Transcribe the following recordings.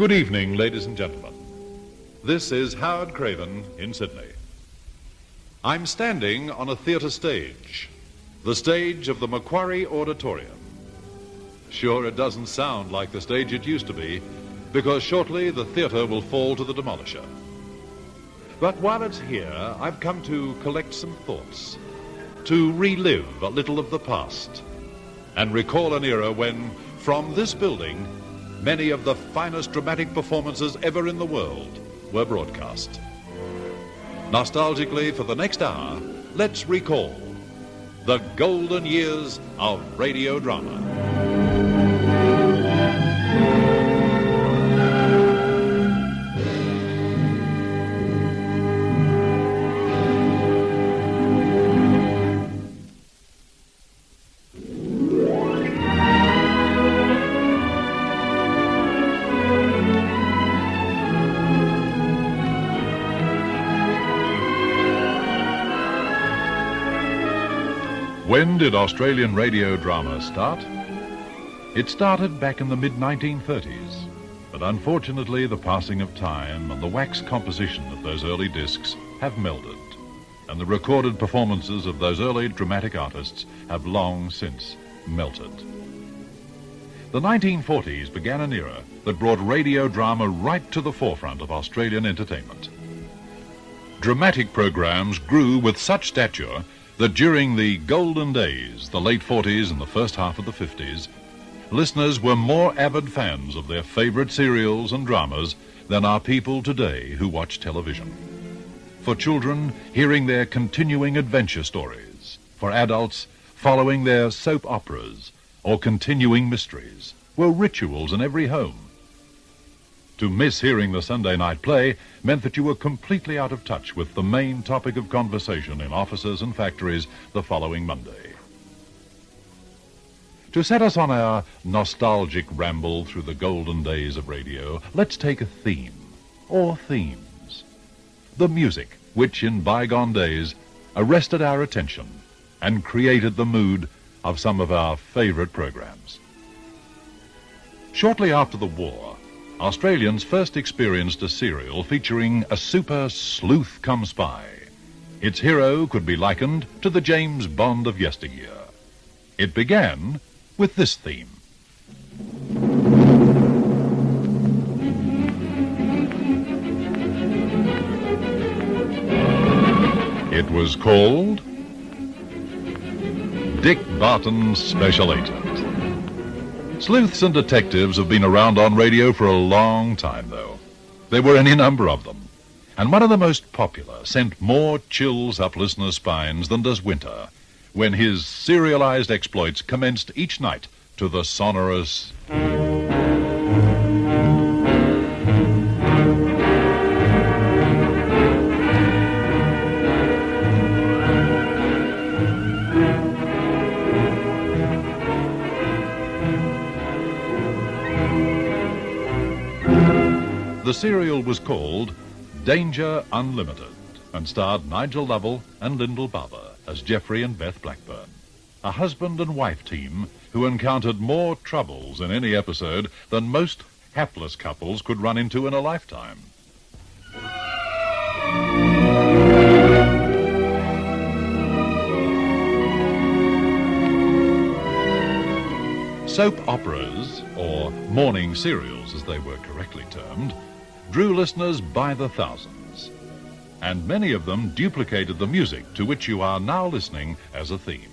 Good evening, ladies and gentlemen. This is Howard Craven in Sydney. I'm standing on a theatre stage, the stage of the Macquarie Auditorium. Sure, it doesn't sound like the stage it used to be, because shortly the theatre will fall to the demolisher. But while it's here, I've come to collect some thoughts, to relive a little of the past, and recall an era when, from this building, many of the finest dramatic performances ever in the world were broadcast. Nostalgically, for the next hour, let's recall the golden years of radio drama. When did Australian radio drama start? It started back in the mid-1930s, but unfortunately the passing of time and the wax composition of those early discs have melded, and the recorded performances of those early dramatic artists have long since melted. The 1940s began an era that brought radio drama right to the forefront of Australian entertainment. Dramatic programs grew with such stature that during the golden days, the late 40s and the first half of the 50s, listeners were more avid fans of their favorite serials and dramas than are people today who watch television. For children, hearing their continuing adventure stories. For adults, following their soap operas or continuing mysteries were rituals in every home. To miss hearing the Sunday night play meant that you were completely out of touch with the main topic of conversation in offices and factories the following Monday. To set us on our nostalgic ramble through the golden days of radio, let's take a theme, or themes. The music, which in bygone days arrested our attention and created the mood of some of our favorite programs. Shortly after the war, Australians first experienced a serial featuring a super sleuth-cum-spy. Its hero could be likened to the James Bond of yesteryear. It began with this theme. It was called Dick Barton's Special Agent. Sleuths and detectives have been around on radio for a long time, though. There were any number of them. And one of the most popular sent more chills up listeners' spines than does winter, when his serialized exploits commenced each night to the sonorous... The serial was called Danger Unlimited and starred Nigel Lovell and Lyndall Barber as Geoffrey and Beth Blackburn, a husband and wife team who encountered more troubles in any episode than most hapless couples could run into in a lifetime. Soap operas, or morning serials as they were correctly termed, drew listeners by the thousands, and many of them duplicated the music to which you are now listening as a theme.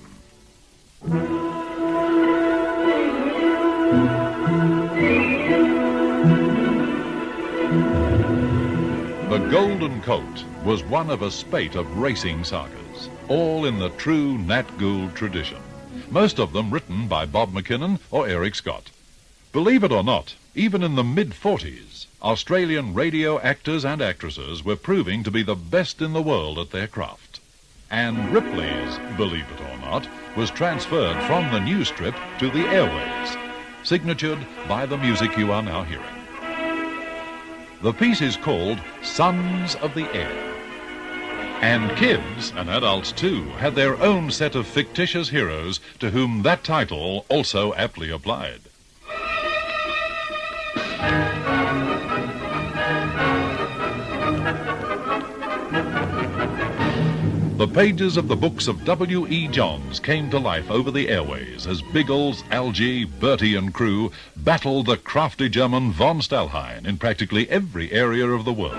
The Golden Colt was one of a spate of racing sagas, all in the true Nat Gould tradition, most of them written by Bob McKinnon or Eric Scott. Believe it or not, even in the mid-40s, Australian radio actors and actresses were proving to be the best in the world at their craft. And Ripley's, believe it or not, was transferred from the news strip to the airwaves, signatured by the music you are now hearing. The piece is called Sons of the Air. And kids, and adults too, had their own set of fictitious heroes to whom that title also aptly applied. The pages of the books of W.E. Johns came to life over the airways as Biggles, Algy, Bertie and crew battled the crafty German von Stalhein in practically every area of the world.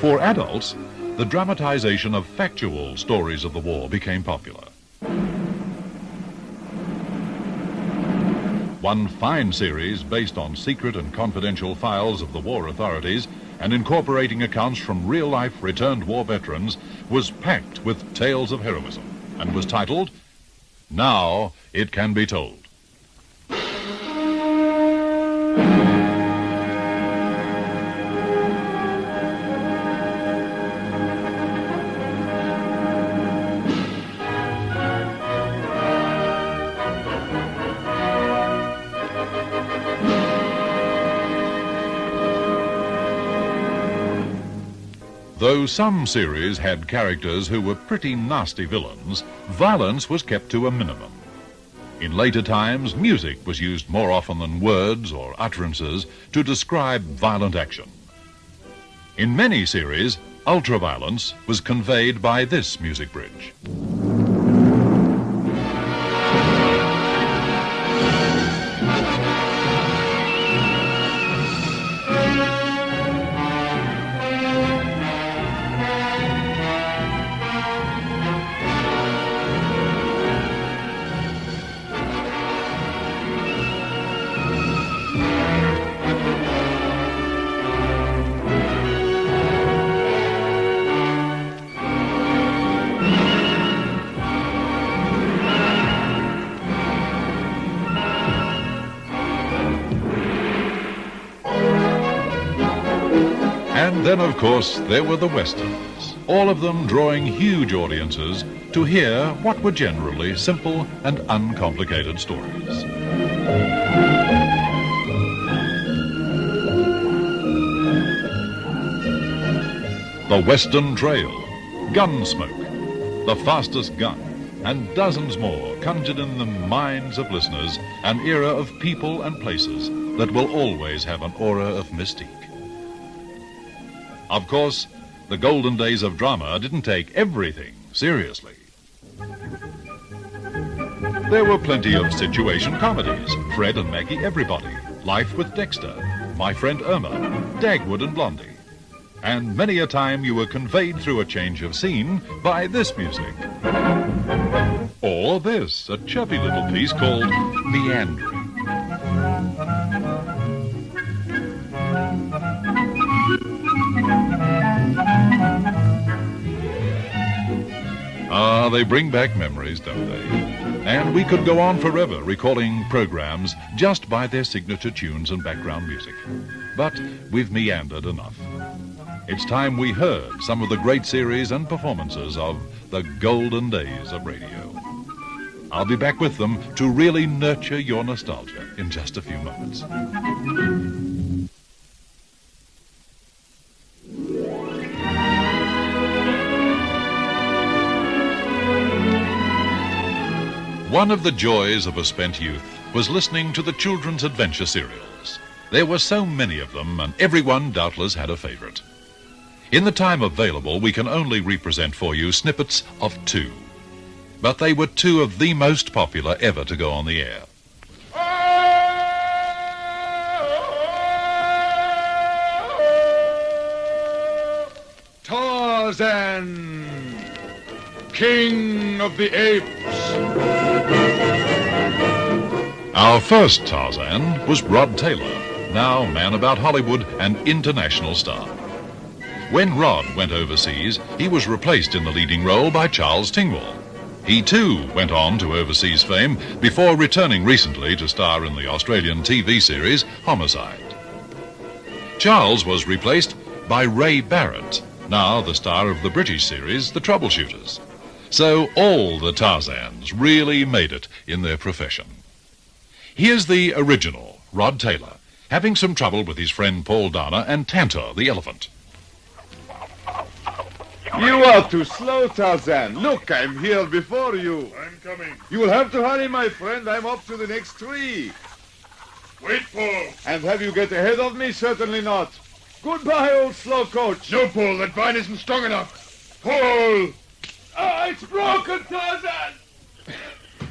For adults, the dramatization of factual stories of the war became popular. One fine series based on secret and confidential files of the war authorities and incorporating accounts from real-life returned war veterans was packed with tales of heroism and was titled, Now It Can Be Told. Though some series had characters who were pretty nasty villains, violence was kept to a minimum. In later times, music was used more often than words or utterances to describe violent action. In many series, ultraviolence was conveyed by this music bridge. And then, of course, there were the westerns, all of them drawing huge audiences to hear what were generally simple and uncomplicated stories. The Western Trail, Gunsmoke, The Fastest Gun, and dozens more conjured in the minds of listeners an era of people and places that will always have an aura of mystique. Of course, the golden days of drama didn't take everything seriously. There were plenty of situation comedies, Fred and Maggie Everybody, Life with Dexter, My Friend Irma, Dagwood and Blondie. And many a time you were conveyed through a change of scene by this music. Or this, a chirpy little piece called Meandering. Ah, they bring back memories, don't they? And we could go on forever recalling programs just by their signature tunes and background music. But we've meandered enough. It's time we heard some of the great series and performances of the golden days of radio. I'll be back with them to really nurture your nostalgia in just a few moments. One of the joys of a spent youth was listening to the children's adventure serials. There were so many of them, and everyone doubtless had a favorite. In the time available, we can only represent for you snippets of two. But they were two of the most popular ever to go on the air. Tarzan, King of the Apes. Our first Tarzan was Rod Taylor, now man about Hollywood and international star. When Rod went overseas, he was replaced in the leading role by Charles Tingwall. He too went on to overseas fame before returning recently to star in the Australian TV series Homicide. Charles was replaced by Ray Barrett, now the star of the British series The Troubleshooters. So all the Tarzans really made it in their profession. Here's the original, Rod Taylor, having some trouble with his friend Paul Dana and Tantor the elephant. You are too slow, Tarzan. Look, I'm here before you. I'm coming. You will have to hurry, my friend. I'm up to the next tree. Wait, Paul. And have you get ahead of me? Certainly not. Goodbye, old slow coach. No, Paul, that vine isn't strong enough. Paul! It's broken, Tarzan!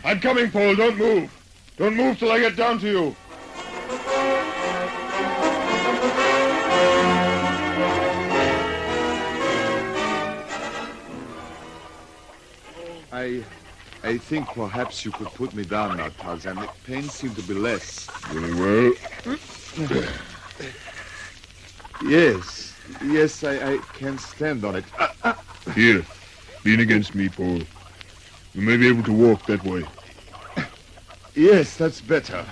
I'm coming, Paul. Don't move. Don't move till I get down to you. I think perhaps you could put me down now, Tarzan. The pain seemed to be less. Very well. Yes, I can stand on it. Here, lean against me, Paul. You may be able to walk that way. Yes, that's better.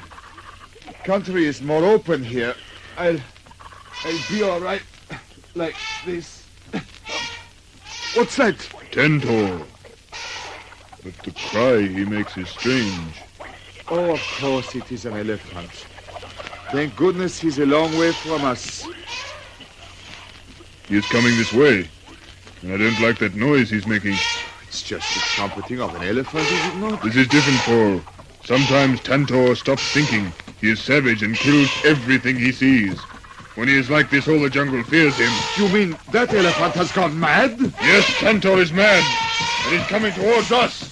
The country is more open here. I'll be all right like this. What's that? Tantor. But the cry he makes is strange. Oh, of course it is an elephant. Thank goodness he's a long way from us. He is coming this way. And I don't like that noise he's making. It's just the trumpeting of an elephant, is it not? This is different, Paul. Sometimes Tantor stops thinking. He is savage and kills everything he sees. When he is like this, all the jungle fears him. You mean that elephant has gone mad? Yes, Tantor is mad. And he's coming towards us.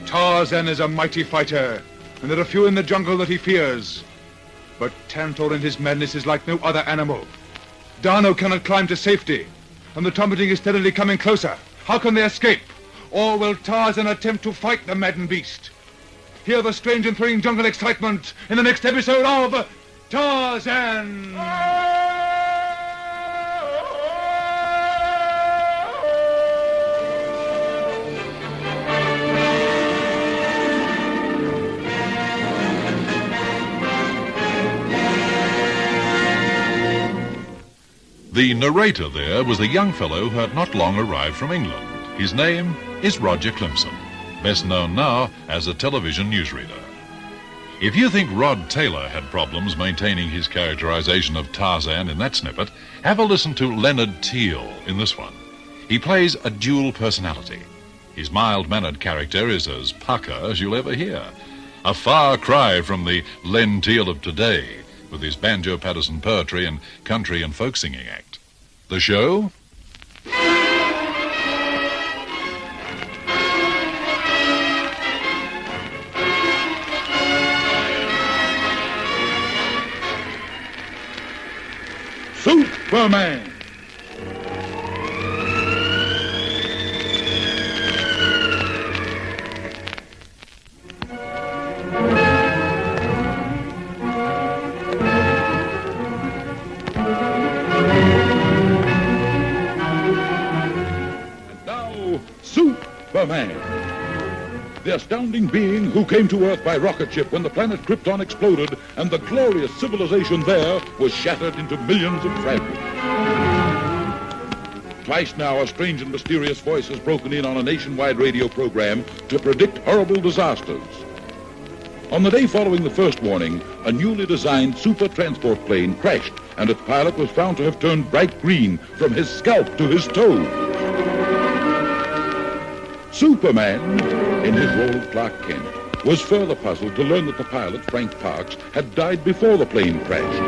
Tarzan is a mighty fighter, and there are few in the jungle that he fears. But Tantor in his madness is like no other animal. D'Arnot cannot climb to safety, and the trumpeting is steadily coming closer. How can they escape? Or will Tarzan attempt to fight the maddened beast? Hear the strange and thrilling jungle excitement in the next episode of Tarzan! The narrator there was a young fellow who had not long arrived from England. His name is Roger Clemson, best known now as a television newsreader. If you think Rod Taylor had problems maintaining his characterization of Tarzan in that snippet, have a listen to Leonard Teal in this one. He plays a dual personality. His mild-mannered character is as pucker as you'll ever hear. A far cry from the Len Teal of today, with his Banjo-Patterson poetry and country and folk singing act. The show? Superman! Superman, the astounding being who came to Earth by rocket ship when the planet Krypton exploded and the glorious civilization there was shattered into millions of fragments. Twice now, a strange and mysterious voice has broken in on a nationwide radio program to predict horrible disasters. On the day following the first warning, a newly designed super transport plane crashed, and its pilot was found to have turned bright green from his scalp to his toe. Superman, in his role of Clark Kent, was further puzzled to learn that the pilot, Frank Parks, had died before the plane crashed.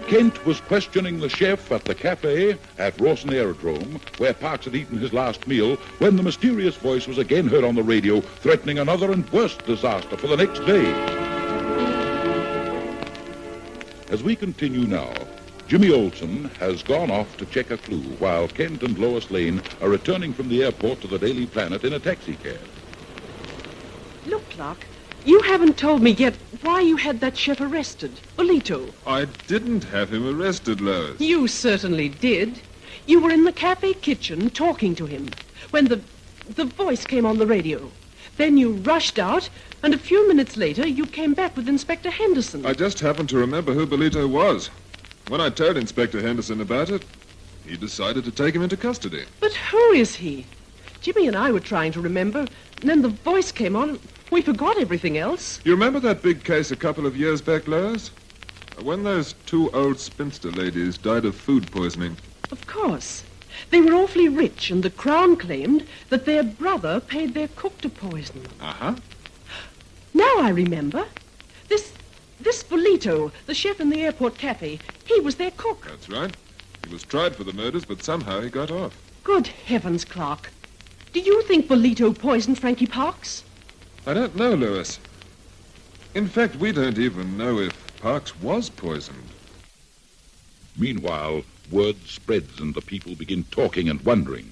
Kent was questioning the chef at the cafe at Rawson Aerodrome, where Parks had eaten his last meal, when the mysterious voice was again heard on the radio, threatening another and worse disaster for the next day. As we continue now, Jimmy Olsen has gone off to check a clue, while Kent and Lois Lane are returning from the airport to the Daily Planet in a taxicab. Look, Clark, you haven't told me yet why you had that chef arrested, Bolito. I didn't have him arrested, Lois. You certainly did. You were in the cafe kitchen talking to him when the voice came on the radio. Then you rushed out, and a few minutes later you came back with Inspector Henderson. I just happened to remember who Bolito was. When I told Inspector Henderson about it, he decided to take him into custody. But who is he? Jimmy and I were trying to remember, and then the voice came on. We forgot everything else. You remember that big case a couple of years back, Lois? When those two old spinster ladies died of food poisoning. Of course. They were awfully rich, and the Crown claimed that their brother paid their cook to poison them. Uh-huh. Now I remember. This Bolito, the chef in the airport cafe, he was their cook. That's right. He was tried for the murders, but somehow he got off. Good heavens, Clark. Do you think Bolito poisoned Frankie Parks? I don't know, Lois. In fact, we don't even know if Parks was poisoned. Meanwhile, word spreads and the people begin talking and wondering.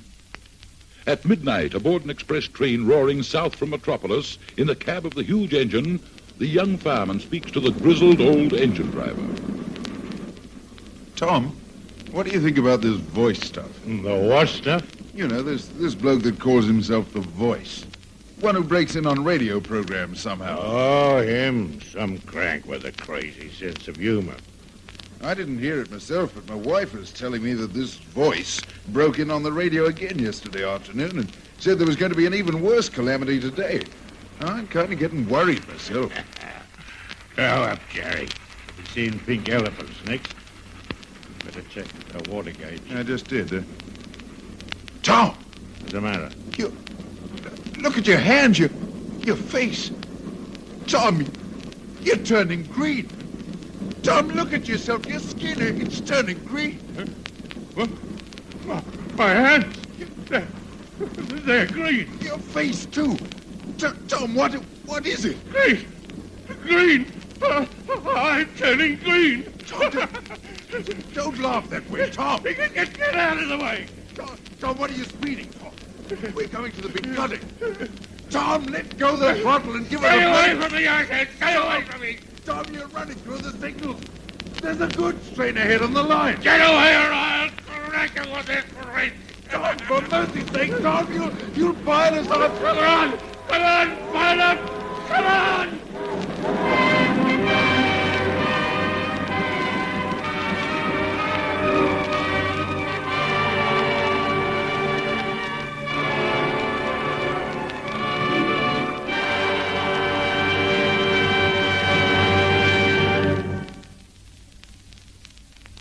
At midnight, aboard an express train roaring south from Metropolis, in the cab of the huge engine, the young fireman speaks to the grizzled old engine driver. Tom, what do you think about this voice stuff? The what stuff? You know, this bloke that calls himself the Voice. One who breaks in on radio programs somehow. Oh, him. Some crank with a crazy sense of humor. I didn't hear it myself, but my wife was telling me that this Voice broke in on the radio again yesterday afternoon and said there was going to be an even worse calamity today. I'm kind of getting worried myself. Go up, Jerry. Have you seen pink elephants next? Better check the water gauge. I just did. Tom! What's the matter? Look at your hands, your face. Tom, you're turning green. Tom, look at yourself. Your skin, it's turning green. Huh? What? My hands? They're green. Your face, too. Tom, what is it? Green. I'm turning green. Don't laugh that way, Tom. Get out of the way. Tom, what are you speeding for? We're coming to the big cutting. Tom, let go the throttle and give it a Stay away break. from me, I said. Stay away from me. Tom, you're running through the signals. There's a goods train ahead on the line. Get away or I'll crack you with this crate. Tom, for mercy's sake, Tom, you'll pile us on. Come on. Come on. Pile up. Come on.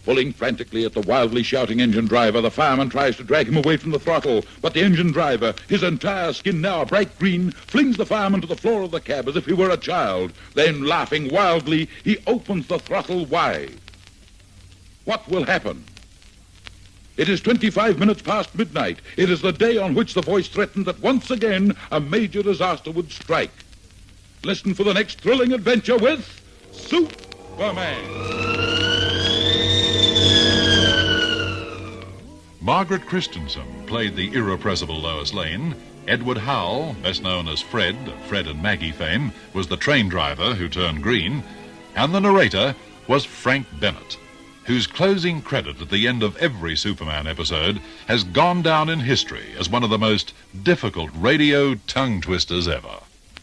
Pulling frantically at the wildly shouting engine driver, the fireman tries to drag him away from the throttle. But the engine driver, his entire skin now a bright green, flings the fireman to the floor of the cab as if he were a child. Then, laughing wildly, he opens the throttle wide. What will happen? It is 25 minutes past midnight. It is the day on which the Voice threatened that once again a major disaster would strike. Listen for the next thrilling adventure with Superman. Margaret Christensen played the irrepressible Lois Lane. Edward Howell, best known as Fred and Maggie fame, was the train driver who turned green. And the narrator was Frank Bennett, whose closing credit at the end of every Superman episode has gone down in history as one of the most difficult radio tongue twisters ever.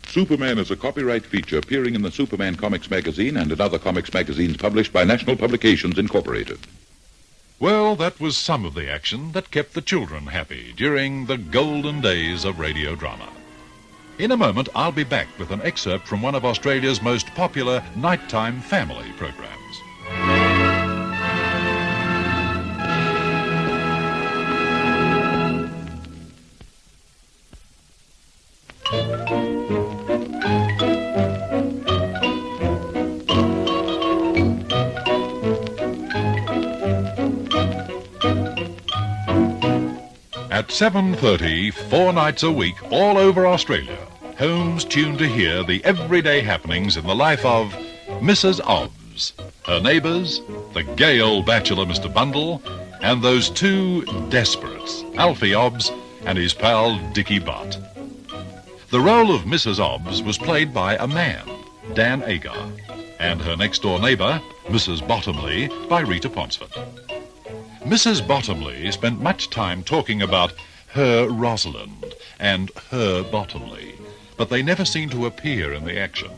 Superman is a copyright feature appearing in the Superman Comics magazine and in other comics magazines published by National Publications Incorporated. Well, that was some of the action that kept the children happy during the golden days of radio drama. In a moment, I'll be back with an excerpt from one of Australia's most popular nighttime family programs. At 7:30, 4 nights a week, all over Australia, homes tune to hear the everyday happenings in the life of Mrs. Obbs, her neighbours, the gay old bachelor Mr. Bundle, and those two desperates, Alfie Obbs and his pal Dickie Butt. The role of Mrs. Obbs was played by a man, Dan Agar, and her next-door neighbour, Mrs. Bottomley, by Rita Ponsford. Mrs. Bottomley spent much time talking about her Rosalind and her Bottomley, but they never seemed to appear in the action.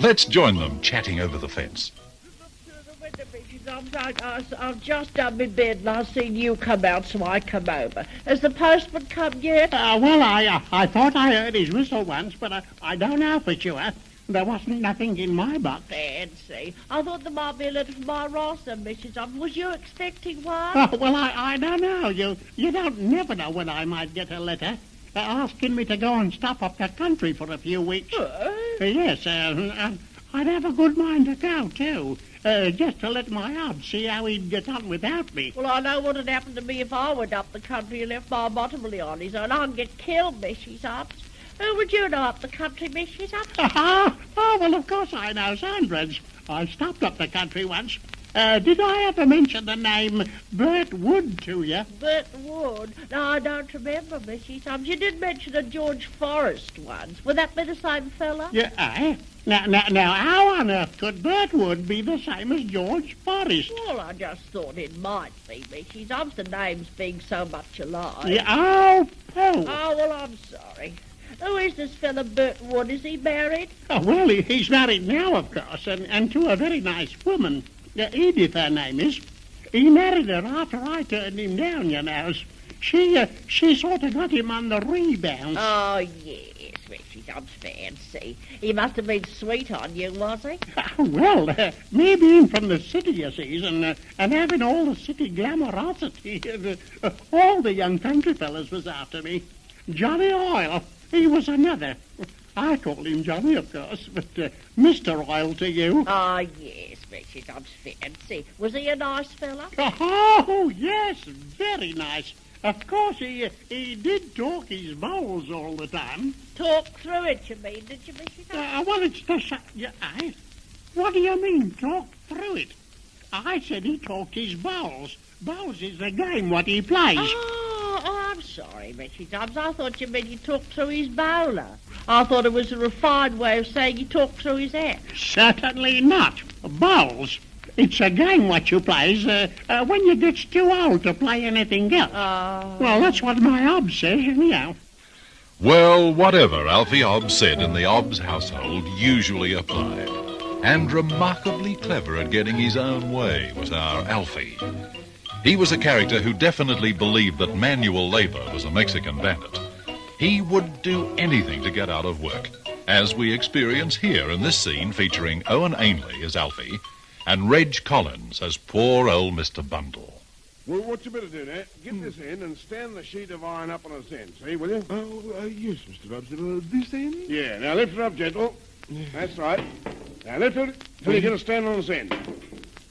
Let's join them chatting over the fence. Mrs. Dobbs, I've just done my bed and I seen you come out, so I come over. Has the postman come yet? Well, I thought I heard his whistle once, but I don't know for sure. There wasn't nothing in my box. Fancy. I thought there might be a letter from my Rosa, Mrs. Dobbs. Was you expecting one? Well, I don't know. You don't never know when I might get a letter asking me to go and stop up the country for a few weeks. Yes, I'd have a good mind to go, too. Just to let my aunt see how he'd get on without me. Well, I know what would happen to me if I went up the country and left my Bottomley on his own. I'd get killed, Mrs. Dobbs. Who would you know up the country, Mrs. Dobbs? Well, of course I know Sandra's. I stopped up the country once. Did I ever mention the name Bert Wood to you? Bert Wood? No, I don't remember, Mrs. Dobbs. You did mention a George Forrest once. Would that be the same fella? Yeah, aye. Now, how on earth could Bert Wood be the same as George Forrest? Well, I just thought it might be, Mrs. Dobbs, the names being so much alike. Yeah, oh. Oh, well, I'm sorry. Who is this fella Bert Wood? Is he married? Oh, well, he's married now, of course, and to a very nice woman. Edith, her name is. He married her after I turned him down, you know. She sort of got him on the rebound. Oh, yes, Mrs. Dobbs, fancy. He must have been sweet on you, was he? Well, me being from the city, you see, and having all the city glamorosity, all the young country fellas was after me. Johnny Oil, he was another. I called him Johnny, of course, but Mr. Oil to you. Oh, yes, Mrs. Dobbs, fancy. Was he a nice fella? Oh, yes, very nice. Of course, he did talk his bowels all the time. Talk through it, you mean, did you, Mrs. Dobbs? Well, it's the... What do you mean, talk through it? I said he talked his bowels. Bowls is the game what he plays. Oh, I'm sorry, Mrs. Dobbs. I thought you meant he talked through his bowler. I thought it was a refined way of saying he talked through his ass. Certainly not. Bowls. It's a game what you plays when you gets too old to play anything else. Well, that's what my Hobbs says, anyhow. Well, whatever Alfie Hobbs said in the Hobbs household usually applied. And remarkably clever at getting his own way was our Alfie. He was a character who definitely believed that manual labor was a Mexican bandit. He would do anything to get out of work, as we experience here in this scene featuring Owen Ainley as Alfie and Reg Collins as poor old Mr. Bundle. Well, what you better do, Nat, get this end and stand the sheet of iron up on its end, see, will you? Oh, yes, Mr. Dobbs. This end? Yeah, now lift it up, gentle. That's right. Now lift it till you get a stand on its end.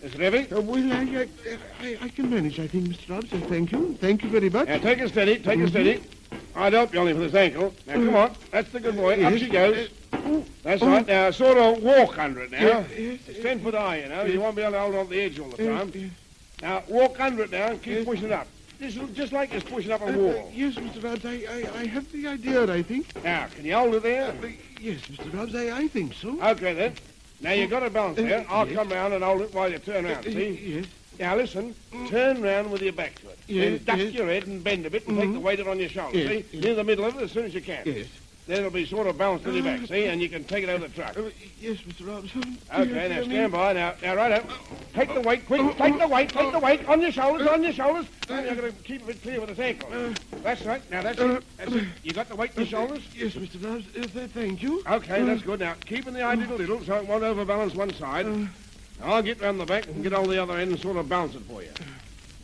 Is it heavy? Well, I can manage, I think, Mr. Dobbs. Thank you. Thank you very much. Now, take it steady, take it steady. I'd help you only for this ankle. Now, come on. That's the good boy. Up she goes. That's right. Now, sort of walk under it now. It's 10 foot high, you know. You won't be able to hold on the edge all the time. Now, walk under it now and keep pushing it up. Just like it's pushing up a wall. Yes, Mr. Dobbs, I have the idea, I think. Now, can you hold it there? Yes, Mr. Dobbs, I think so. Okay, then. Now, you've got to balance there. I'll come round and hold it while you turn round, see? Yes. Now, listen. Turn round with your back to it. Yes, then duck your head and bend a bit and take the weight on your shoulders, see? Near the middle of it as soon as you can. Yes. Then it'll be sort of balanced on your back, see? And you can take it over the truck. Yes, Mr. Dobbs. Okay, now stand by. Now, right out. Take the weight, quick. Take the weight. On your shoulders. And you're going to keep it clear with this ankle. That's right. Now, that's it. You got the weight on your shoulders? Yes, Mr. Dobbs. Thank you. Okay, that's good. Now, keeping the idea a little so it won't overbalance one side. I'll get round the back and get on the other end and sort of balance it for you.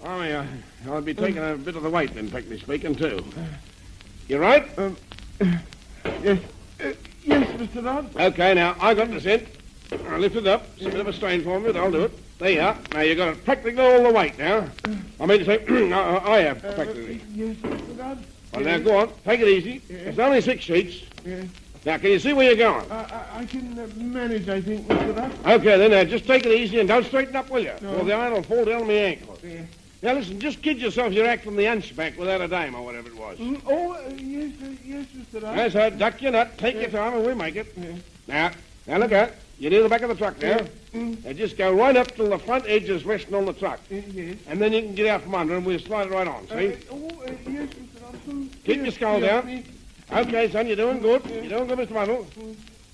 I'll be taking a bit of the weight then, practically speaking, too. You right? Yes, Mr. Dobbs. Okay, now, I got this end. I'll lift it up. It's a bit of a strain for me, but I'll do it. There you are. Now, you've got to practically all the weight now. I mean to say, I have practically. Yes, Mr. Dobbs. Well, now, go on. Take it easy. It's only 6 sheets. Yes. Now, can you see where you're going? I can manage, I think, Mr. Dobbs. Okay, then, now, just take it easy and don't straighten up, will you? No. Or the iron will fall down on my ankle. Yeah. Now, listen, just kid yourself you're acting the hunchback without a dime or whatever it was. Yes, Mr. Dobbs. That's right. Duck your nut. Take your time and we'll make it. Now, look out. You're near the back of the truck now. Now, just go right up till the front edge is resting on the truck. Yes. And then you can get out from under and we'll slide it right on, see? Yes, Mr. Dobbs. Keep your skull down. Okay, son, you're doing good. You're doing good, Mr. Bundle.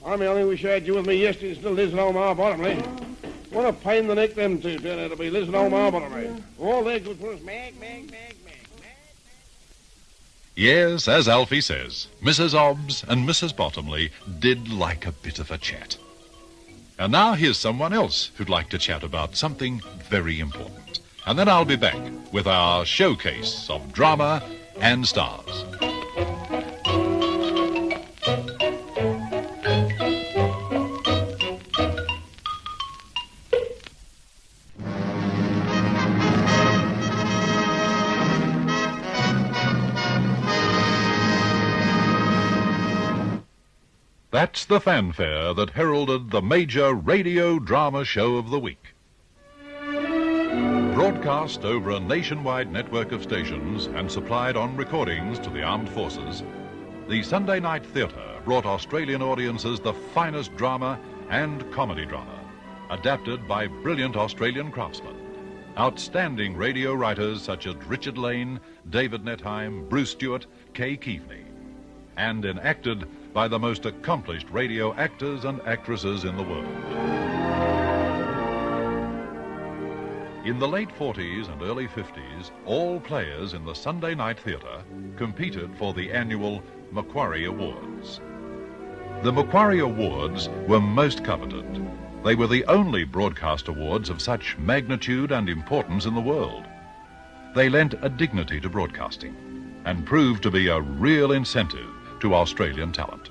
I mean, I think we shared you with me yesterday and still lives at home, our Bottomley. What a pain in the neck them two turn out to be. Listen, old Marble to me. All they're good for us. Mag. Yes, as Alfie says, Mrs. Obbs and Mrs. Bottomley did like a bit of a chat. And now here's someone else who'd like to chat about something very important. And then I'll be back with our showcase of drama and stars. That's the fanfare that heralded the major radio drama show of the week. Broadcast over a nationwide network of stations and supplied on recordings to the armed forces, the Sunday Night Theatre brought Australian audiences the finest drama and comedy drama, adapted by brilliant Australian craftsmen, outstanding radio writers such as Richard Lane, David Netheim, Bruce Stewart, Kay Keaveney, and enacted by the most accomplished radio actors and actresses in the world. In the late 40s and early 50s, all players in the Sunday Night Theatre competed for the annual Macquarie Awards. The Macquarie Awards were most coveted. They were the only broadcast awards of such magnitude and importance in the world. They lent a dignity to broadcasting and proved to be a real incentive to Australian talent.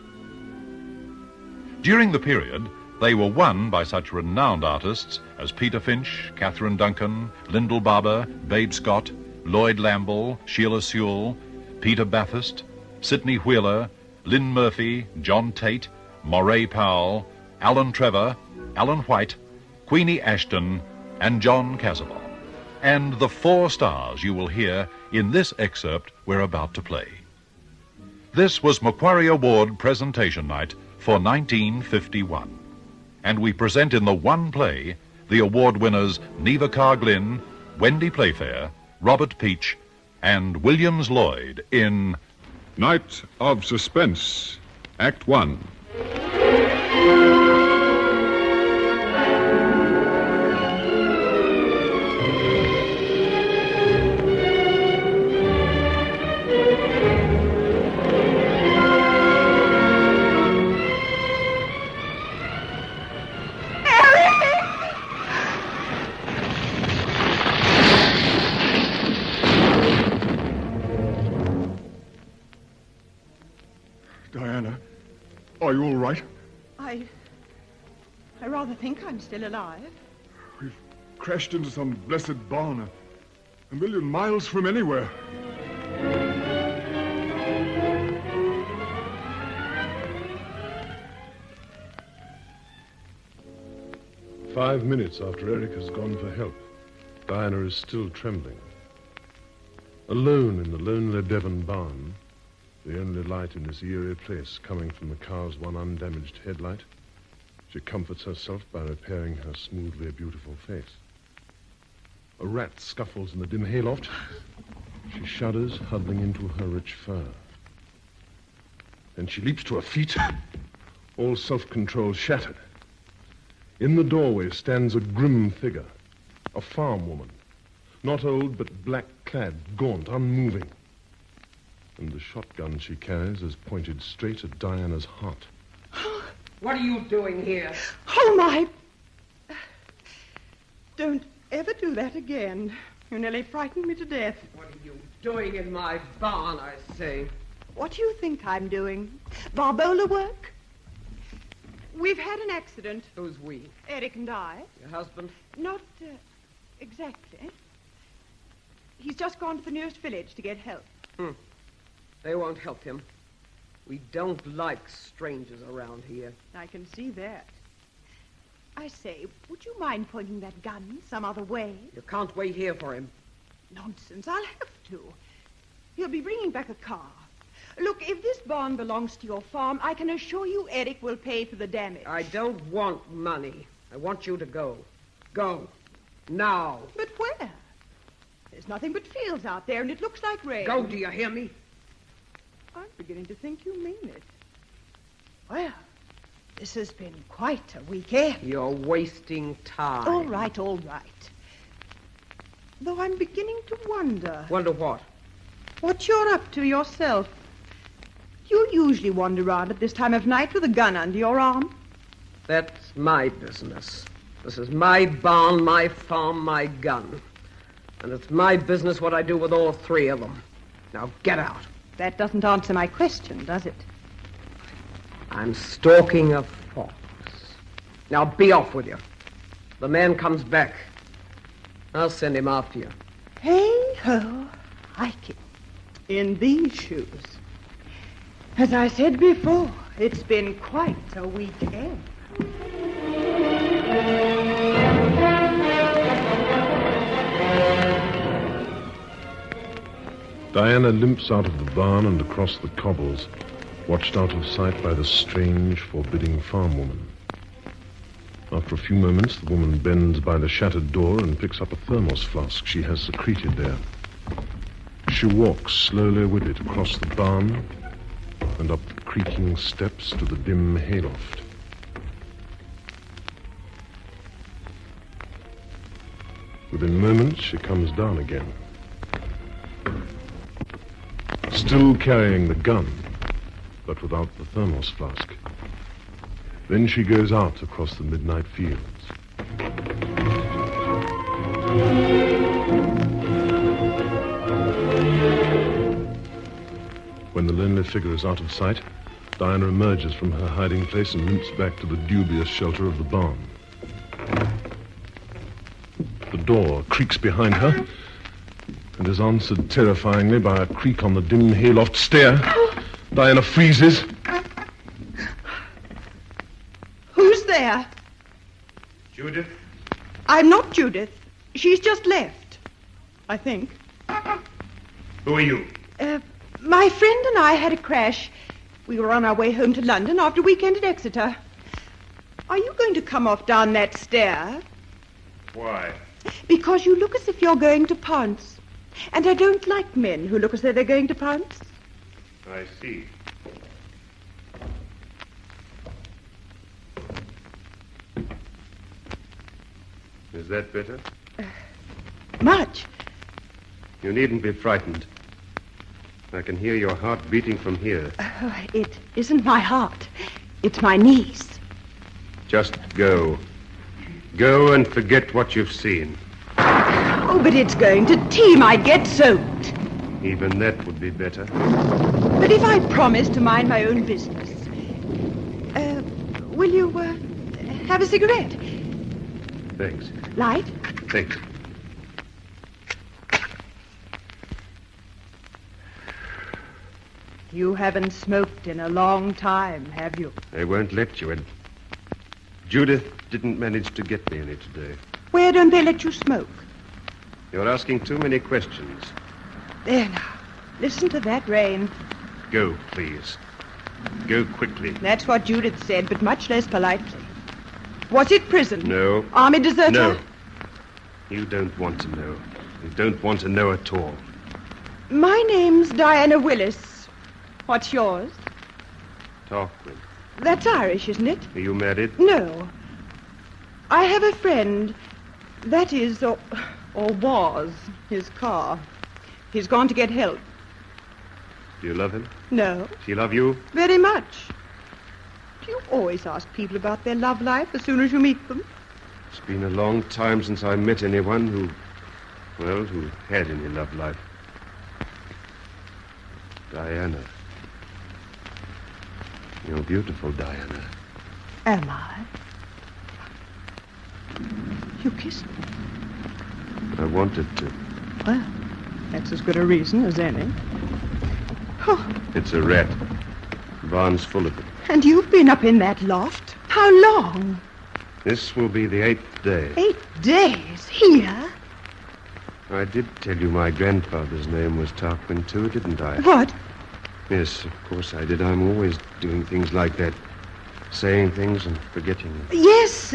During the period, they were won by such renowned artists as Peter Finch, Catherine Duncan, Lyndall Barber, Babe Scott, Lloyd Lamble, Sheila Sewell, Peter Bathurst, Sidney Wheeler, Lynn Murphy, John Tate, Moray Powell, Alan Trevor, Alan White, Queenie Ashton, and John Casaubon. And the 4 stars you will hear in this excerpt we're about to play. This was Macquarie Award presentation night for 1951. And we present in the one play the award winners Neva Carr-Glynn, Wendy Playfair, Robert Peach, and Williams Lloyd in Night of Suspense, Act 1. Diana, are you all right? I rather think I'm still alive. We've crashed into some blessed barn, a million miles from anywhere. "5 minutes after Eric has gone for help, Diana is still trembling. Alone in the lonely Devon barn, the only light in this eerie place coming from the car's one undamaged headlight, she comforts herself by repairing her smoothly beautiful face. A rat scuffles in the dim hayloft. She shudders, huddling into her rich fur. Then she leaps to her feet, all self-control shattered. In the doorway stands a grim figure, a farm woman, not old but black-clad, gaunt, unmoving. And the shotgun she carries is pointed straight at Diana's heart. What are you doing here? Oh, my... Don't ever do that again. You nearly frightened me to death. What are you doing in my barn, I say? What do you think I'm doing? Barbola work? We've had an accident. Who's we? Eric and I. Your husband? Not exactly. He's just gone to the nearest village to get help. They won't help him. We don't like strangers around here. I can see that. I say, would you mind pointing that gun some other way? You can't wait here for him. Nonsense, I'll have to. He'll be bringing back a car. Look, if this barn belongs to your farm, I can assure you Eric will pay for the damage. I don't want money. I want you to go. Go. Now. But where? There's nothing but fields out there, and it looks like rain. Go, do you hear me? I'm beginning to think you mean it. Well, This has been quite a weekend. You're wasting time. All right, all right. Though I'm beginning to wonder. Wonder what? What you're up to yourself. You usually wander around at this time of night with a gun under your arm. That's my business. This is my barn, my farm, my gun. And it's my business what I do with all three of them. Now get out. That doesn't answer my question, does it? I'm stalking a fox. Now be off with you. The man comes back. I'll send him after you. Hey ho, hiking in these shoes. As I said before, it's been quite a weekend. Diana limps out of the barn and across the cobbles, watched out of sight by the strange, forbidding farm woman. After a few moments, the woman bends by the shattered door and picks up a thermos flask she has secreted there. She walks slowly with it across the barn and up the creaking steps to the dim hayloft. Within moments, she comes down again, still carrying the gun, but without the thermos flask. Then she goes out across the midnight fields. When the lonely figure is out of sight, Diana emerges from her hiding place and limps back to the dubious shelter of the barn. The door creaks behind her and is answered terrifyingly by a creak on the dim hayloft stair. Diana freezes. Who's there? Judith? I'm not Judith. She's just left, I think. Who are you? My friend and I had a crash. We were on our way home to London after a weekend at Exeter. Are you going to come off down that stair? Why? Because you look as if you're going to pounce. And I don't like men who look as though they're going to pounce. I see. Is that better? Much. You needn't be frightened. I can hear your heart beating from here. It isn't my heart. It's my knees. Just go. Go and forget what you've seen. Oh, but it's going to teem. I'd get soaked. Even that would be better. But if I promise to mind my own business, will you have a cigarette? Thanks. Light? Thanks. You haven't smoked in a long time, have you? They won't let you in. Judith didn't manage to get me any today. Where don't they let you smoke? You're asking too many questions. There now. Listen to that rain. Go, please. Go quickly. That's what Judith said, but much less politely. Was it prison? No. Army deserter? No. You don't want to know. You don't want to know at all. My name's Diana Willis. What's yours? Tarquin. That's Irish, isn't it? Are you married? No. I have a friend. That is, or was, his car. He's gone to get help. Do you love him? No. Does he love you? Very much. Do you always ask people about their love life as soon as you meet them? It's been a long time since I met anyone who had any love life. Diana. You're beautiful, Diana. Am I? You kissed me. I wanted to. Well, that's as good a reason as any. Oh, It's a rat. The barn's full of it. and you've been up in that loft? How long? This will be the 8th day. 8 days? Here? I did tell you my grandfather's name was Tarquin, too, didn't I? What? Yes, of course I did. I'm always doing things like that. Saying things and forgetting them. Yes,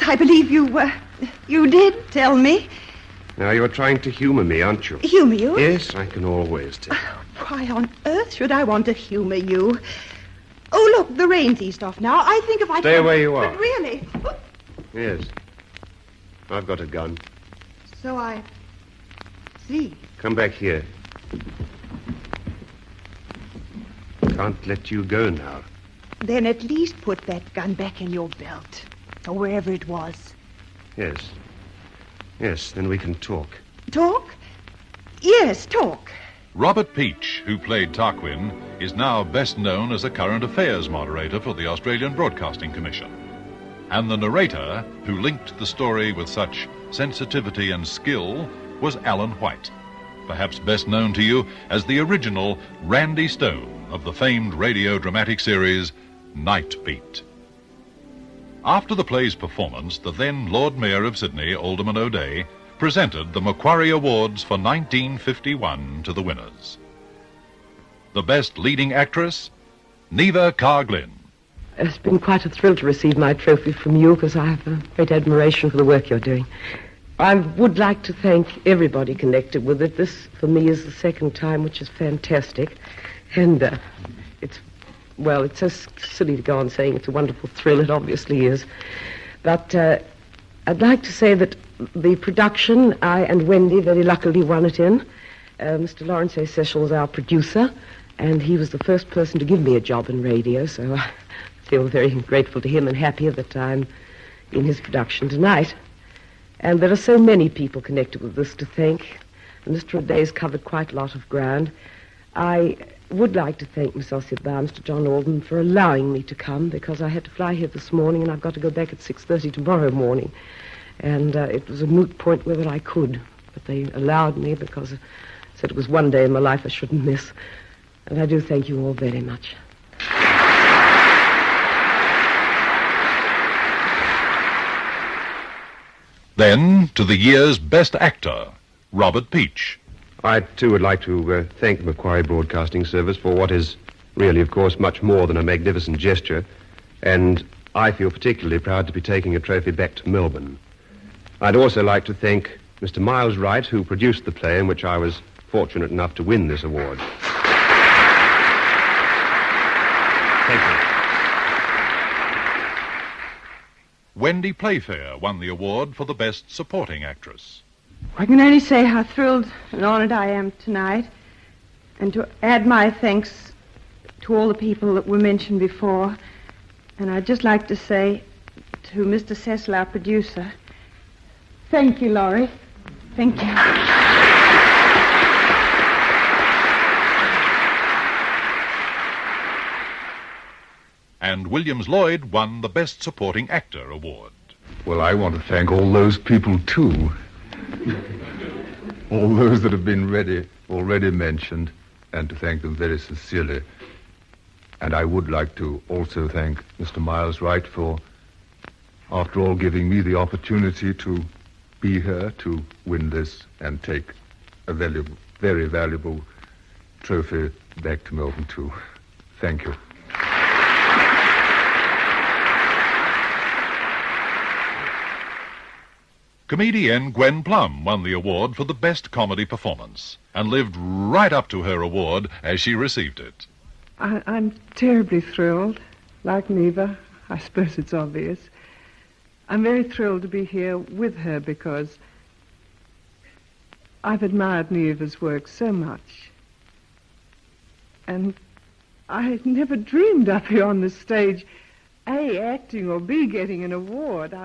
I believe you did tell me. Now, you're trying to humor me, aren't you? Humor you? Yes, I can always tell. Why on earth should I want to humor you? Oh, look, the rain's eased off now. I think if I... Stay where you are. But really... Oh, Yes. I've got a gun. so I... see. Come back here. Can't let you go now. Then at least put that gun back in your belt. Or wherever it was. Yes. Yes, then we can talk. Talk? Yes, talk. Robert Peach, who played Tarquin, is now best known as a current affairs moderator for the Australian Broadcasting Commission. And the narrator, who linked the story with such sensitivity and skill, was Alan White, perhaps best known to you as the original Randy Stone of the famed radio dramatic series Night Beat. After the play's performance, the then Lord Mayor of Sydney, Alderman O'Day, presented the Macquarie Awards for 1951 to the winners. The Best Leading Actress, Neva Carr-Glynn. It's been quite a thrill to receive my trophy from you because I have a great admiration for the work you're doing. I would like to thank everybody connected with it. This, for me, is the second time, which is fantastic. And it's so silly to go on saying it's a wonderful thrill. It obviously is. But I'd like to say that the production, I and Wendy very luckily won it in. Mr. Lawrence A. Cecil was our producer, and he was the first person to give me a job in radio, so I feel very grateful to him and happier that I'm in his production tonight. And there are so many people connected with this to thank. And Mr. O'Day's covered quite a lot of ground. I would like to thank Miss Ossie Barnes, Mr. John Alden, for allowing me to come, because I had to fly here this morning and I've got to go back at 6:30 tomorrow morning. And it was a moot point whether I could. But they allowed me because I said it was one day in my life I shouldn't miss. And I do thank you all very much. Then, to the year's Best Actor, Robert Peach. I, too, would like to thank the Macquarie Broadcasting Service for what is really, of course, much more than a magnificent gesture. And I feel particularly proud to be taking a trophy back to Melbourne. I'd also like to thank Mr. Miles Wright, who produced the play in which I was fortunate enough to win this award. Thank you. Wendy Playfair won the award for the Best Supporting Actress. I can only say how thrilled and honored I am tonight, and to add my thanks to all the people that were mentioned before. And I'd just like to say to Mr. Cecil, our producer, thank you, Laurie. Thank you. And Williams Lloyd won the Best Supporting Actor award. Well, I want to thank all those people, too. All those that have been already mentioned, and to thank them very sincerely. And I would like to also thank Mr. Miles Wright for, after all, giving me the opportunity to be here to win this and take a very valuable trophy back to Melbourne, too. Thank you. Comedienne Gwen Plum won the award for the Best Comedy Performance and lived right up to her award as she received it. I'm terribly thrilled. Like Neva, I suppose it's obvious. I'm very thrilled to be here with her because I've admired Neva's work so much. And I never dreamed up here on the stage, A, acting, or B, getting an award.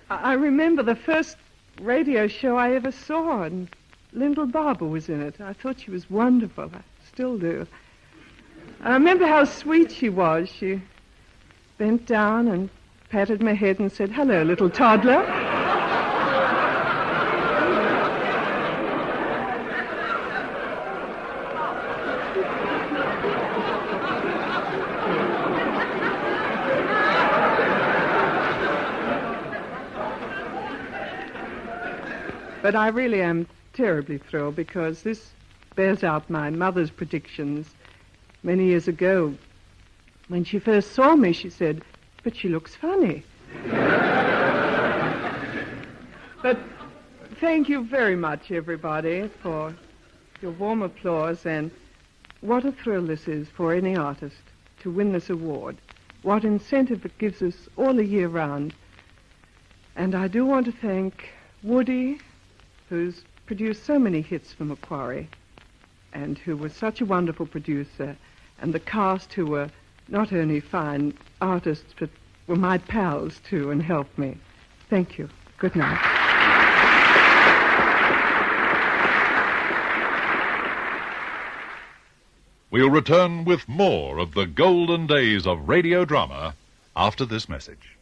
I remember the first radio show I ever saw, and Lyndall Barber was in it. I thought she was wonderful. I still do. I remember how sweet she was. She bent down and patted my head and said, "Hello, little toddler." But I really am terribly thrilled because this bears out my mother's predictions. Many years ago, when she first saw me, she said, "But she looks funny." But thank you very much, everybody, for your warm applause, and what a thrill this is for any artist to win this award. What incentive it gives us all the year round. And I do want to thank Woody, who's produced so many hits for Macquarie, and who was such a wonderful producer, and the cast who were not only fine artists, but were my pals too and helped me. Thank you. Good night. We'll return with more of the golden days of radio drama after this message.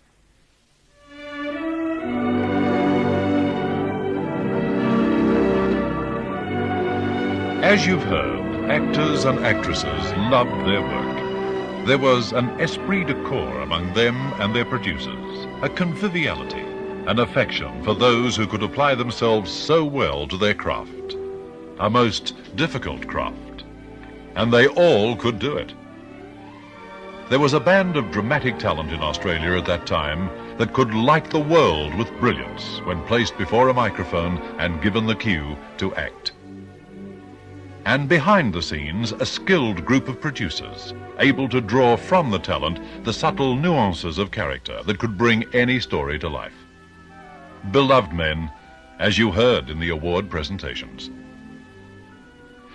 As you've heard, actors and actresses loved their work. There was an esprit de corps among them and their producers, a conviviality, an affection for those who could apply themselves so well to their craft, a most difficult craft. And they all could do it. There was a band of dramatic talent in Australia at that time that could light the world with brilliance when placed before a microphone and given the cue to act. And behind the scenes, a skilled group of producers, able to draw from the talent the subtle nuances of character that could bring any story to life. Beloved men, as you heard in the award presentations.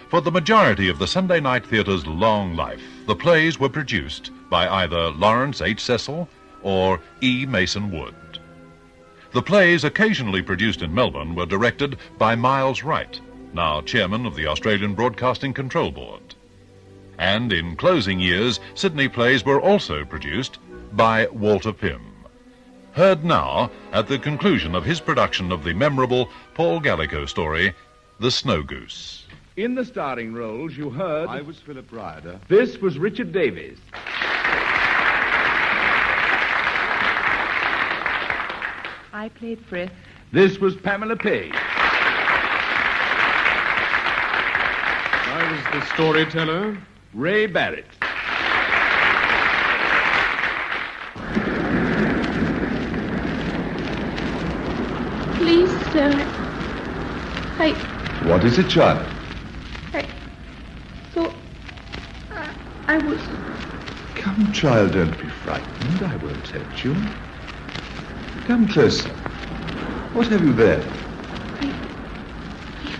For the majority of the Sunday Night Theatre's long life, the plays were produced by either Lawrence H. Cecil or E. Mason Wood. The plays occasionally produced in Melbourne were directed by Miles Wright, now chairman of the Australian Broadcasting Control Board. And in closing years, Sydney plays were also produced by Walter Pym. Heard now at the conclusion of his production of the memorable Paul Gallico story, The Snow Goose. In the starring roles, you heard... I was Philip Ryder. This was Richard Davies. I played Frith. This was Pamela Page. I was the storyteller, Ray Barrett. Please, sir. What is it, child? I was... Come, child, don't be frightened. I won't hurt you. Come closer. What have you there? I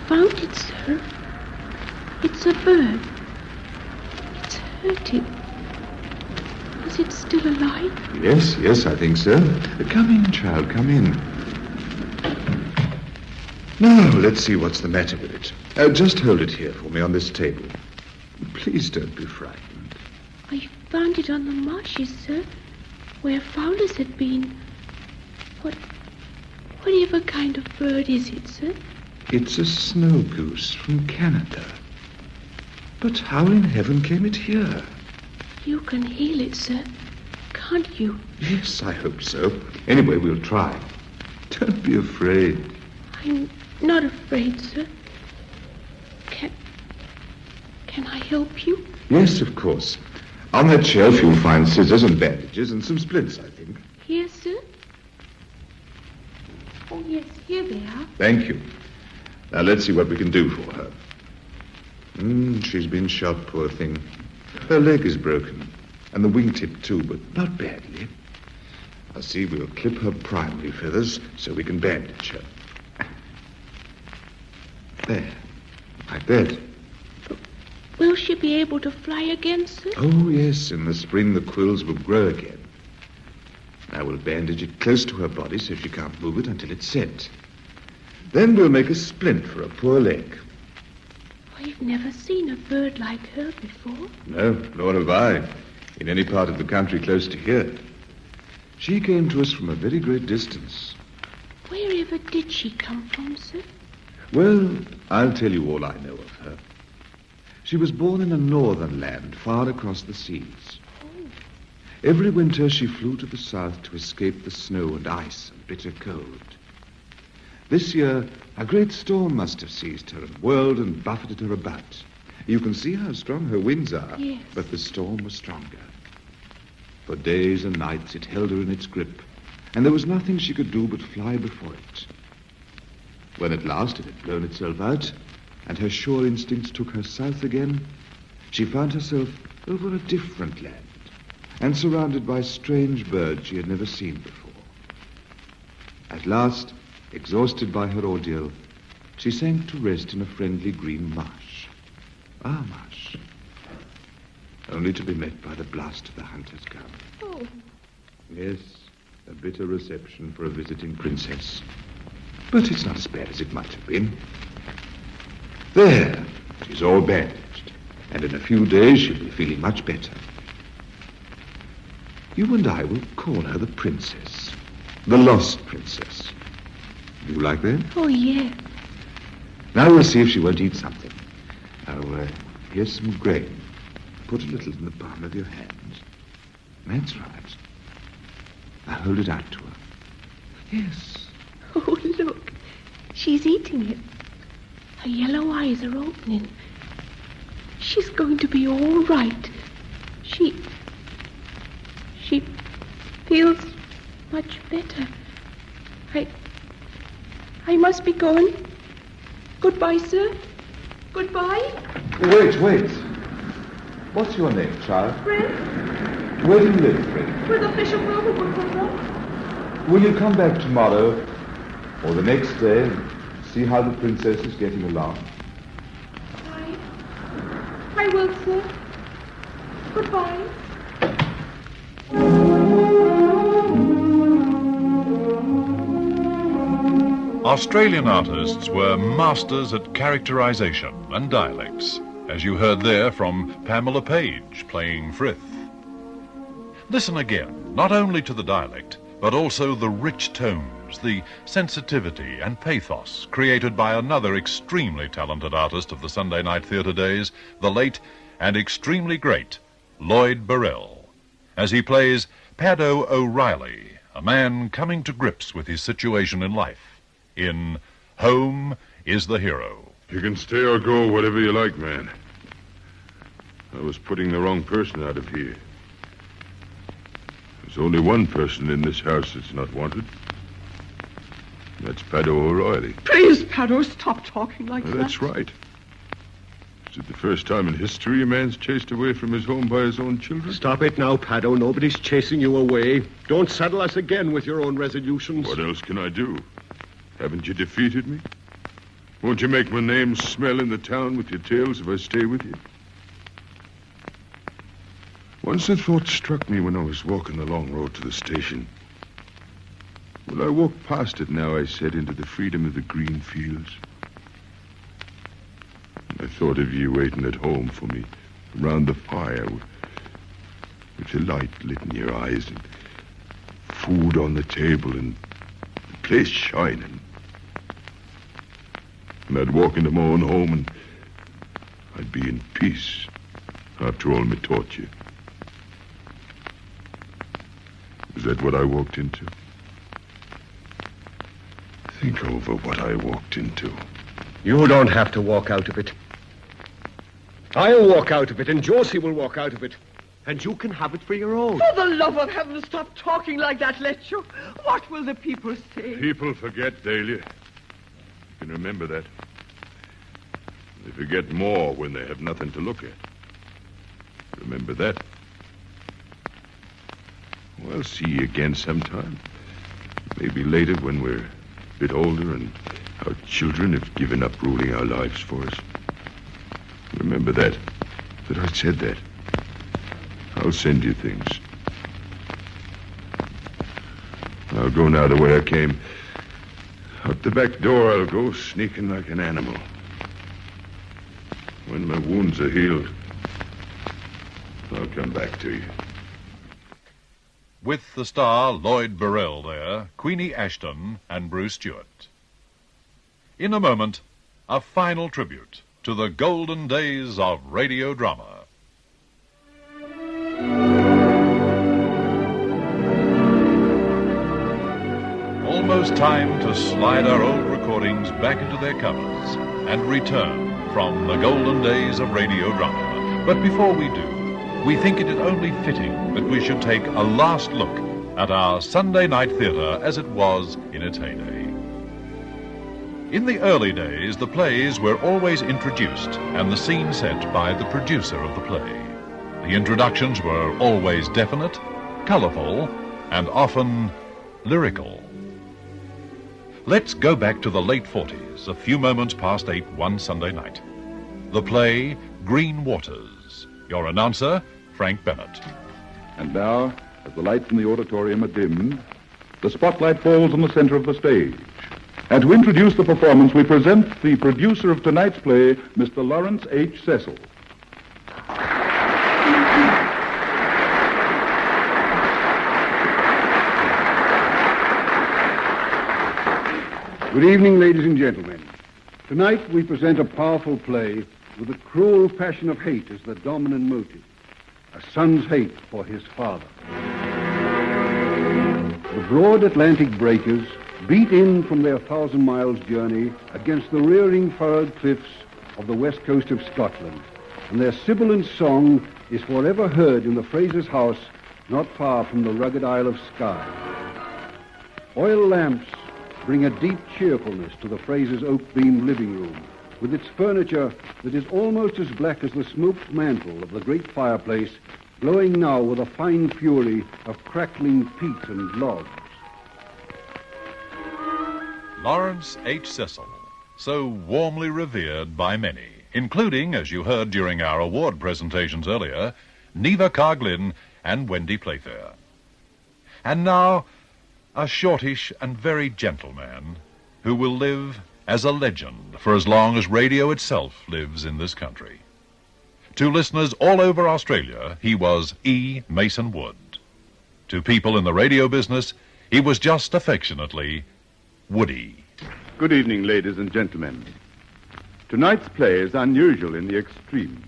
found it, sir. It's a bird. It's hurting. Is it still alive? Yes, I think so. Come in, child, come in. Now, let's see what's the matter with it. Just hold it here for me on this table. Please don't be frightened. I found it on the marshes, sir, where fowlers had been. Whatever kind of bird is it, sir? It's a snow goose from Canada. But how in heaven came it here? You can heal it, sir, can't you? Yes, I hope so. Anyway, we'll try. Don't be afraid. I'm not afraid, sir. Can I help you? Yes, of course. On that shelf you'll find scissors and bandages and some splints, I think. Here, sir? Oh, yes, here they are. Thank you. Now, let's see what we can do for her. She's been shot, poor thing. Her leg is broken, and the wingtip, too, but not badly. I'll see, we'll clip her primary feathers so we can bandage her. There, like that. Will she be able to fly again, sir? Oh, yes, in the spring the quills will grow again. Now we'll bandage it close to her body so she can't move it until it's set. Then we'll make a splint for her poor leg. I've never seen a bird like her before. No, nor have I, in any part of the country close to here. She came to us from a very great distance. Wherever did she come from, sir? Well, I'll tell you all I know of her. She was born in a northern land far across the seas. Oh. Every winter she flew to the south to escape the snow and ice and bitter cold. This year, a great storm must have seized her and whirled and buffeted her about. You can see how strong her winds are. Yes. But the storm was stronger. For days and nights it held her in its grip, and there was nothing she could do but fly before it. When at last it had blown itself out, and her sure instincts took her south again, she found herself over a different land and surrounded by strange birds she had never seen before. At last, exhausted by her ordeal, she sank to rest in a friendly green marsh. Our marsh. Only to be met by the blast of the hunter's gun. Oh. Yes, a bitter reception for a visiting princess. But it's not as bad as it might have been. There, she's all bandaged, and in a few days she'll be feeling much better. You and I will call her the princess. The lost princess. Do you like that? Oh, yeah. Now we'll see if she won't eat something. Now, here's some grain. Put a little in the palm of your hand. That's right. Now hold it out to her. Yes. Oh, look. She's eating it. Her yellow eyes are opening. She's going to be all right. She feels much better. I must be going. Goodbye, sir. Goodbye. Wait. What's your name, child? Fred. Where do you live, Fred? With the Bishop of Overwood. Will you come back tomorrow or the next day and see how the princess is getting along? I will, sir. Goodbye. Australian artists were masters at characterization and dialects, as you heard there from Pamela Page playing Frith. Listen again, not only to the dialect, but also the rich tones, the sensitivity and pathos created by another extremely talented artist of the Sunday night theatre days, the late and extremely great Lloyd Burrell, as he plays Paddo O'Reilly, a man coming to grips with his situation in life, in Home is the Hero. You can stay or go, whatever you like, man. I was putting the wrong person out of here. There's only one person in this house that's not wanted. That's Paddo O'Reilly. Please, Paddo, stop talking like that. That's right. Is it the first time in history a man's chased away from his home by his own children? Stop it now, Paddo. Nobody's chasing you away. Don't saddle us again with your own resolutions. What else can I do? Haven't you defeated me? Won't you make my name smell in the town with your tales if I stay with you? Once a thought struck me when I was walking the long road to the station. Will I walk past it now, I said, into the freedom of the green fields? I thought of you waiting at home for me, around the fire, with the light lit in your eyes, and food on the table, and the place shining. And I'd walk into my own home, and I'd be in peace after all me torture. Is that what I walked into? Think over what I walked into. You don't have to walk out of it. I'll walk out of it, and Josie will walk out of it. And you can have it for your own. For the love of heaven, stop talking like that, Letcho. What will the people say? People forget, Dahlia. You can remember that. They forget more when they have nothing to look at. Remember that. Well, see you again sometime. Maybe later when we're a bit older and our children have given up ruling our lives for us. Remember that I said that. I'll send you things. I'll go now the way I came. Out the back door I'll go, sneaking like an animal. When my wounds are healed, I'll come back to you. With the star Lloyd Burrell there, Queenie Ashton and Bruce Stewart. In a moment, a final tribute to the golden days of radio drama. Almost time to slide our old recordings back into their covers and return from the golden days of radio drama. But before we do, we think it is only fitting that we should take a last look at our Sunday night theatre as it was in its heyday. In the early days, the plays were always introduced and the scene set by the producer of the play. The introductions were always definite, colourful, and often lyrical. Let's go back to the late 40s, a few moments past 8 one Sunday night. The play, Green Waters. Your announcer, Frank Bennett. And now, as the lights in the auditorium are dimmed, the spotlight falls on the center of the stage. And to introduce the performance, we present the producer of tonight's play, Mr. Lawrence H. Cecil. Good evening, ladies and gentlemen. Tonight we present a powerful play with the cruel passion of hate as the dominant motive. A son's hate for his father. The broad Atlantic breakers beat in from their 1,000 miles journey against the rearing furrowed cliffs of the west coast of Scotland, and their sibilant song is forever heard in the Fraser's house not far from the rugged Isle of Skye. Oil lamps bring a deep cheerfulness to the Fraser's oak-beamed living room, with its furniture that is almost as black as the smoked mantle of the great fireplace, glowing now with a fine fury of crackling peat and logs. Lawrence H. Cecil, so warmly revered by many, including, as you heard during our award presentations earlier, Neva Carglin and Wendy Playfair. And now, a shortish and very gentle man who will live as a legend for as long as radio itself lives in this country. To listeners all over Australia, he was E. Mason Wood. To people in the radio business, he was just affectionately Woody. Good evening, ladies and gentlemen. Tonight's play is unusual in the extreme.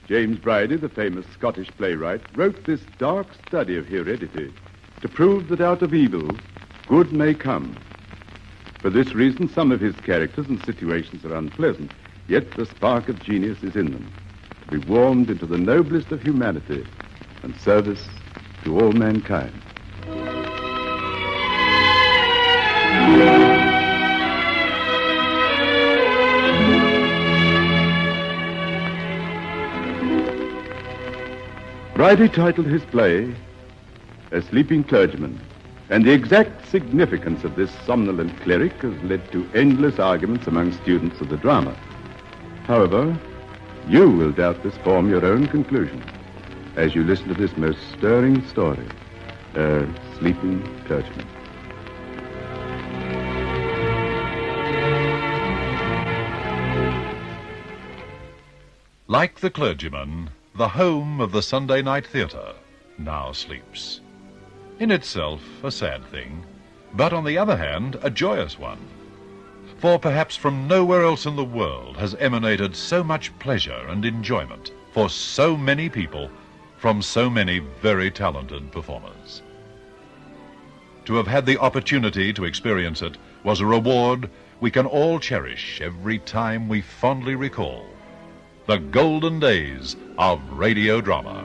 James Bridie, the famous Scottish playwright, wrote this dark study of heredity to prove that out of evil, good may come. For this reason, some of his characters and situations are unpleasant, yet the spark of genius is in them, to be warmed into the noblest of humanity and service to all mankind. Bridie titled his play A Sleeping Clergyman, and the exact significance of this somnolent cleric has led to endless arguments among students of the drama. However, you will doubtless form your own conclusion as you listen to this most stirring story, A Sleeping Clergyman. Like the clergyman, the home of the Sunday night theatre now sleeps. In itself, a sad thing, but on the other hand, a joyous one. For perhaps from nowhere else in the world has emanated so much pleasure and enjoyment for so many people from so many very talented performers. To have had the opportunity to experience it was a reward we can all cherish every time we fondly recall the golden days of radio drama.